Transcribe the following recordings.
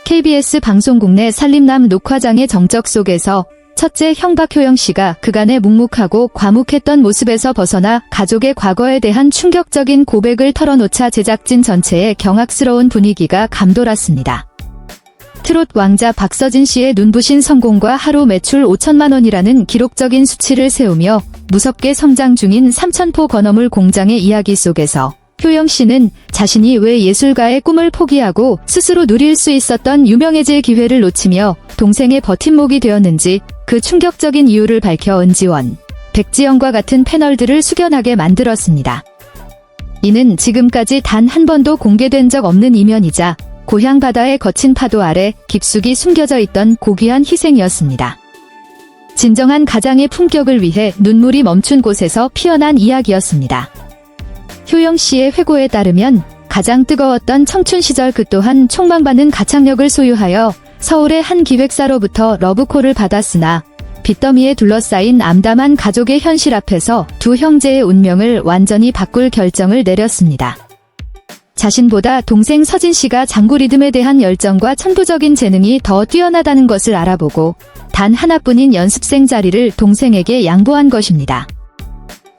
KBS 방송국 내 산림남 녹화장의 정적 속에서 첫째 형 박효영 씨가 그간의 묵묵하고 과묵했던 모습에서 벗어나 가족의 과거에 대한 충격적인 고백을 털어놓자 제작진 전체의 경악스러운 분위기가 감돌았습니다. 트롯 왕자 박서진 씨의 눈부신 성공과 하루 매출 5천만 원이라는 기록적인 수치를 세우며 무섭게 성장 중인 삼천포 건어물 공장의 이야기 속에서 효영 씨는 자신이 왜 예술가의 꿈을 포기하고 스스로 누릴 수 있었던 유명해질 기회를 놓치며 동생의 버팀목이 되었는지 그 충격적인 이유를 밝혀 은지원, 백지영과 같은 패널들을 숙연하게 만들었습니다. 이는 지금까지 단 한 번도 공개된 적 없는 이면이자 고향 바다의 거친 파도 아래 깊숙이 숨겨져 있던 고귀한 희생이었습니다. 진정한 가장의 품격을 위해 눈물이 멈춘 곳에서 피어난 이야기였습니다. 효영 씨의 회고에 따르면 가장 뜨거웠던 청춘 시절 그 또한 촉망받는 가창력을 소유하여 서울의 한 기획사로부터 러브콜을 받았으나 빚더미에 둘러싸인 암담한 가족의 현실 앞에서 두 형제의 운명을 완전히 바꿀 결정을 내렸습니다. 자신보다 동생 서진 씨가 장구 리듬에 대한 열정과 천부적인 재능이 더 뛰어나다는 것을 알아보고 단 하나뿐인 연습생 자리를 동생에게 양보한 것입니다.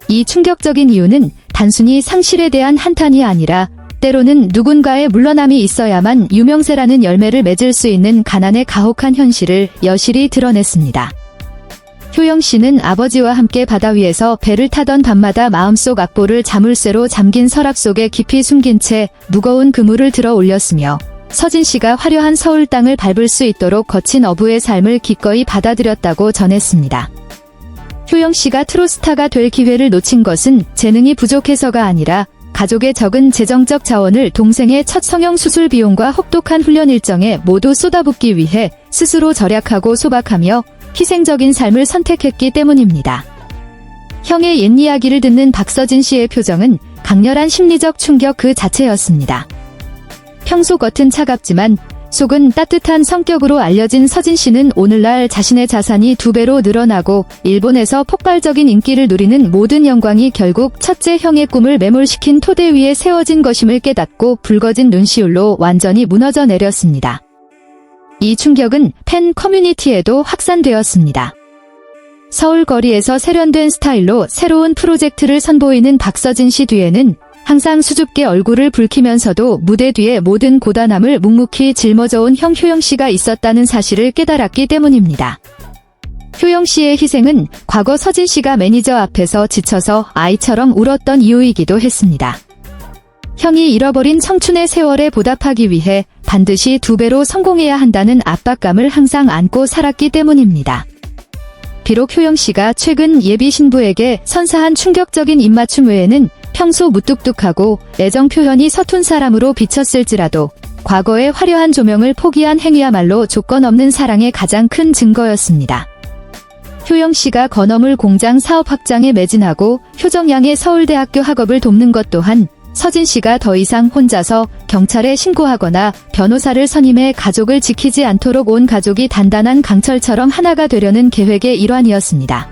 이 충격적인 이유는 단순히 상실에 대한 한탄이 아니라 때로는 누군가의 물러남이 있어야만 유명세라는 열매를 맺을 수 있는 가난의 가혹한 현실을 여실히 드러냈습니다. 효영 씨는 아버지와 함께 바다 위에서 배를 타던 밤마다 마음속 악보를 자물쇠로 잠긴 서랍 속에 깊이 숨긴 채 무거운 그물을 들어 올렸으며 서진 씨가 화려한 서울 땅을 밟을 수 있도록 거친 어부의 삶을 기꺼이 받아들였다고 전했습니다. 효영 씨가 트롯스타가 될 기회를 놓친 것은 재능이 부족해서가 아니라 가족의 적은 재정적 자원을 동생의 첫 성형 수술 비용과 혹독한 훈련 일정에 모두 쏟아붓기 위해 스스로 절약하고 소박하며 희생적인 삶을 선택했기 때문입니다. 형의 옛 이야기를 듣는 박서진 씨의 표정은 강렬한 심리적 충격 그 자체였습니다. 평소 겉은 차갑지만 속은 따뜻한 성격으로 알려진 서진 씨는 오늘날 자신의 자산이 2배로 늘어나고 일본에서 폭발적인 인기를 누리는 모든 영광이 결국 첫째 형의 꿈을 매몰시킨 토대 위에 세워진 것임을 깨닫고 붉어진 눈시울로 완전히 무너져 내렸습니다. 이 충격은 팬 커뮤니티에도 확산되었습니다. 서울 거리에서 세련된 스타일로 새로운 프로젝트를 선보이는 박서진 씨 뒤에는 항상 수줍게 얼굴을 붉히면서도 무대 뒤의 모든 고단함을 묵묵히 짊어져온 형 효영 씨가 있었다는 사실을 깨달았기 때문입니다. 효영 씨의 희생은 과거 서진 씨가 매니저 앞에서 지쳐서 아이처럼 울었던 이유이기도 했습니다. 형이 잃어버린 청춘의 세월에 보답하기 위해 반드시 2배로 성공해야 한다는 압박감을 항상 안고 살았기 때문입니다. 비록 효영 씨가 최근 예비 신부에게 선사한 충격적인 입맞춤 외에는 평소 무뚝뚝하고 애정 표현이 서툰 사람으로 비쳤을지라도 과거의 화려한 조명을 포기한 행위야말로 조건 없는 사랑의 가장 큰 증거였습니다. 효영 씨가 건어물 공장 사업 확장에 매진하고 효정 양의 서울대학교 학업을 돕는 것 또한 서진 씨가 더 이상 혼자서 경찰에 신고하거나 변호사를 선임해 가족을 지키지 않도록 온 가족이 단단한 강철처럼 하나가 되려는 계획의 일환이었습니다.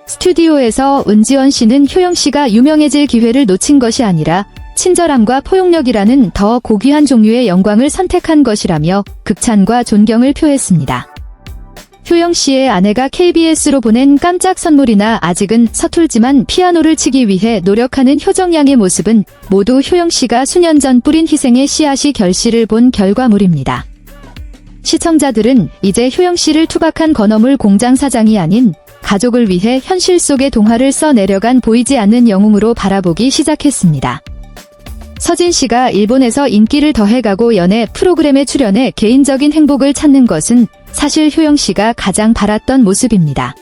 스튜디오에서 은지원 씨는 효영 씨가 유명해질 기회를 놓친 것이 아니라 친절함과 포용력이라는 더 고귀한 종류의 영광을 선택한 것이라며 극찬과 존경을 표했습니다. 효영 씨의 아내가 KBS로 보낸 깜짝 선물이나 아직은 서툴지만 피아노를 치기 위해 노력하는 효정 양의 모습은 모두 효영 씨가 수년 전 뿌린 희생의 씨앗이 결실을 본 결과물입니다. 시청자들은 이제 효영 씨를 투박한 건어물 공장 사장이 아닌 가족을 위해 현실 속의 동화를 써내려간 보이지 않는 영웅으로 바라보기 시작했습니다. 서진 씨가 일본에서 인기를 더해가고 연애 프로그램에 출연해 개인적인 행복을 찾는 것은 사실 효영 씨가 가장 바랐던 모습입니다.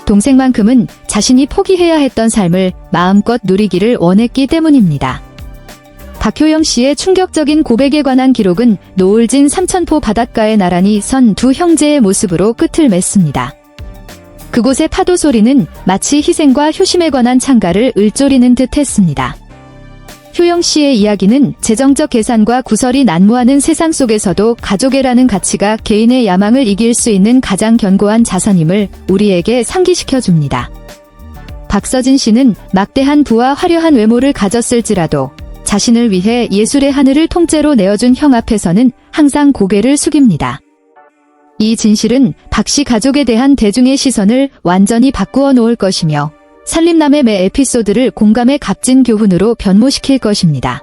동생만큼은 자신이 포기해야 했던 삶을 마음껏 누리기를 원했기 때문입니다. 박효영 씨의 충격적인 고백에 관한 기록은 노을진 삼천포 바닷가에 나란히 선 두 형제의 모습으로 끝을 맺습니다. 그곳의 파도 소리는 마치 희생과 효심에 관한 찬가를 읊조리는 듯 했습니다. 효영 씨의 이야기는 재정적 계산과 구설이 난무하는 세상 속에서도 가족애라는 가치가 개인의 야망을 이길 수 있는 가장 견고한 자산임을 우리에게 상기시켜줍니다. 박서진 씨는 막대한 부와 화려한 외모를 가졌을지라도 자신을 위해 예술의 하늘을 통째로 내어준 형 앞에서는 항상 고개를 숙입니다. 이 진실은 박씨 가족에 대한 대중의 시선을 완전히 바꾸어 놓을 것이며 살림남의 매 에피소드를 공감의 값진 교훈으로 변모시킬 것입니다.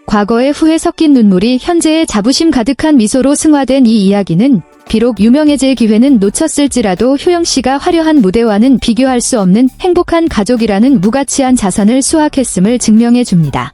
과거의 후회 섞인 눈물이 현재의 자부심 가득한 미소로 승화된 이 이야기는 비록 유명해질 기회는 놓쳤을지라도 효영씨가 화려한 무대와는 비교할 수 없는 행복한 가족이라는 무가치한 자산을 수확했음을 증명해 줍니다.